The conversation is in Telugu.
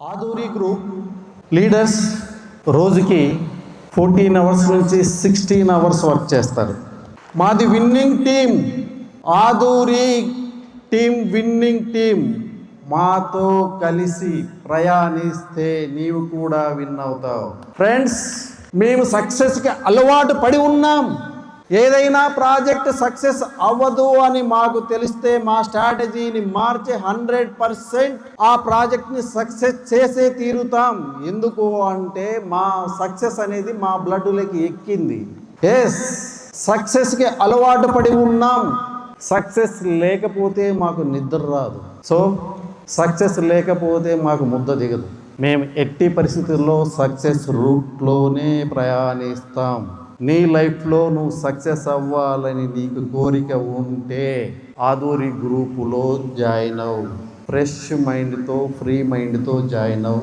ఆదూరి గ్రూప్ లీడర్స్ రోజుకి 14 అవర్స్ నుంచి 16 అవర్స్ వర్క్ చేస్తారు. మాది winning team, Aduri team winning team. మాతో కలిసి ప్రయాణిస్తే నీవు కూడా విన్ అవుతావు. ఫ్రెండ్స్, మేము సక్సెస్కి అలవాటు పడి ఉన్నాం. ఏదైనా ప్రాజెక్ట్ సక్సెస్ అవ్వదు అని మాకు తెలిస్తే మా స్ట్రాటజీని మార్చి 100% ఆ ప్రాజెక్ట్ని సక్సెస్ చేసే తీరుతాం. ఎందుకు అంటే మా సక్సెస్ అనేది మా బ్లడ్లోకి ఎక్కింది. సక్సెస్కి అలవాటు పడి ఉన్నాం. సక్సెస్ లేకపోతే మాకు నిద్ర రాదు. సో సక్సెస్ లేకపోతే మాకు ముద్ద దిగదు. మేము ఎట్టి పరిస్థితుల్లో సక్సెస్ రూట్లోనే ప్రయాణిస్తాం. నీ లైఫ్లో నువ్వు సక్సెస్ అవ్వాలని నీకు కోరిక ఉంటే ఆదూరి గ్రూపులో జాయిన్ అవ్వు. ఫ్రెష్ మైండ్తో, ఫ్రీ మైండ్తో జాయిన్ అవ్వు.